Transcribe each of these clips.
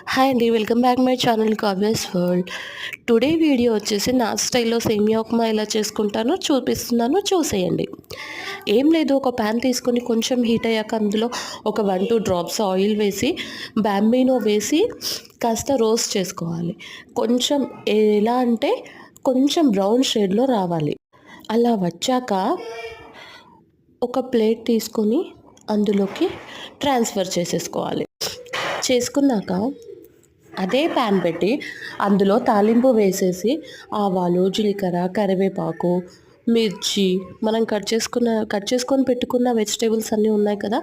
Hi అండి, welcome back my channel Kavya's world. Today video వచ్చేసి నా స్టైల్లో సేమియా ఉప్మా ఎలా చేసుకుంటానో చూపిస్తున్నాను, చూసేయండి. ఏం లేదు, ఒక ప్యాన్ తీసుకొని కొంచెం హీట్ అయ్యాక అందులో ఒక 1-2 డ్రాప్స్ ఆయిల్ వేసి బాంబినో వేసి కాస్త రోస్ట్ చేసుకోవాలి. కొంచెం ఎలా అంటే కొంచెం బ్రౌన్ షేడ్లో రావాలి. అలా వచ్చాక ఒక ప్లేట్ తీసుకొని అందులోకి ట్రాన్స్ఫర్ చేసేసుకోవాలి. చేసుకున్నాక అదే ప్యాన్ పెట్టి అందులో తాలింపు వేసేసి ఆవాలు, జీలకర్ర, కరివేపాకు, మిర్చి, మనం కట్ చేసుకొని పెట్టుకున్న వెజిటేబుల్స్ అన్నీ ఉన్నాయి కదా,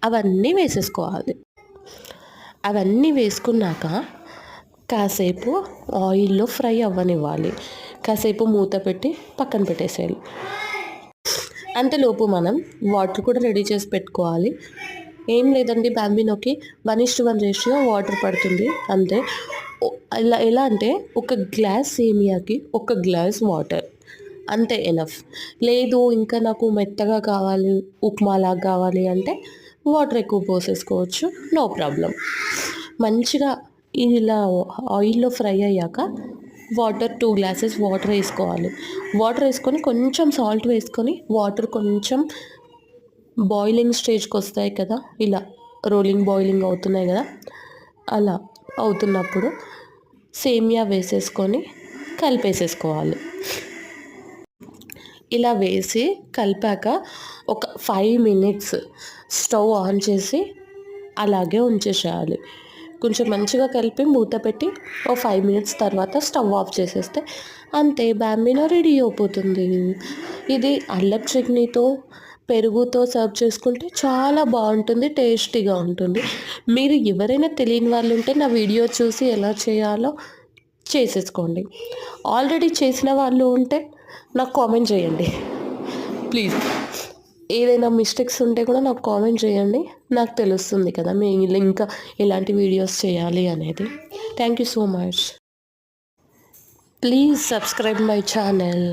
అవన్నీ వేసేసుకోవాలి. అవన్నీ వేసుకున్నాక కాసేపు ఆయిల్లో ఫ్రై అవ్వనివ్వాలి. కాసేపు మూత పెట్టి పక్కన పెట్టేసేయాలి. అంతలోపు మనం వాటర్ కూడా రెడీ చేసి పెట్టుకోవాలి. ఏం లేదండి, బాంబినోకి 1:1 రేషియో వాటర్ పడుతుంది అంతే. ఎలా అంటే ఒక గ్లాస్ సేమియాకి ఒక గ్లాస్ వాటర్ అంతే ఎనఫ్. లేదు ఇంకా నాకు మెత్తగా కావాలి, ఉప్మాలాగా కావాలి అంటే వాటర్ ఎక్కువ పోసేసుకోవచ్చు, నో ప్రాబ్లం. మంచిగా ఇలా ఆయిల్లో ఫ్రై అయ్యాక 2 గ్లాసెస్ వాటర్ వేసుకోవాలి. వాటర్ వేసుకొని కొంచెం సాల్ట్ వేసుకొని వాటర్ కొంచెం బాయిలింగ్ స్టేజ్కి వస్తాయి కదా, ఇలా బాయిలింగ్ అవుతున్నాయి కదా, అలా అవుతున్నప్పుడు సేమియా వేసేసుకొని కలిపేసేసుకోవాలి. ఇలా వేసి కలిపాక ఒక 5 మినిట్స్ స్టవ్ ఆన్ చేసి అలాగే ఉంచేసేయాలి. కొంచెం మంచిగా కలిపి మూత పెట్టి ఒక 5 మినిట్స్ తర్వాత స్టవ్ ఆఫ్ చేసేస్తే అంతే, బాంబినో రెడీ అయిపోతుంది. ఇది అల్లం చట్నీతో, పెరుగుతో సర్వ్ చేసుకుంటే చాలా బాగుంటుంది, టేస్టీగా ఉంటుంది. మీరు ఎవరైనా తెలియని వాళ్ళు ఉంటే నా వీడియో చూసి ఎలా చేయాలో చేసేసుకోండి. ఆల్రెడీ చేసిన వాళ్ళు ఉంటే నాకు కామెంట్ చేయండి ప్లీజ్. ఏదైనా మిస్టేక్స్ ఉంటే కూడా నాకు కామెంట్ చేయండి, నాకు తెలుస్తుంది కదా మీరు ఇంకా ఎలాంటి వీడియోస్ చేయాలి అనేది. Thank you so much. Please subscribe my channel.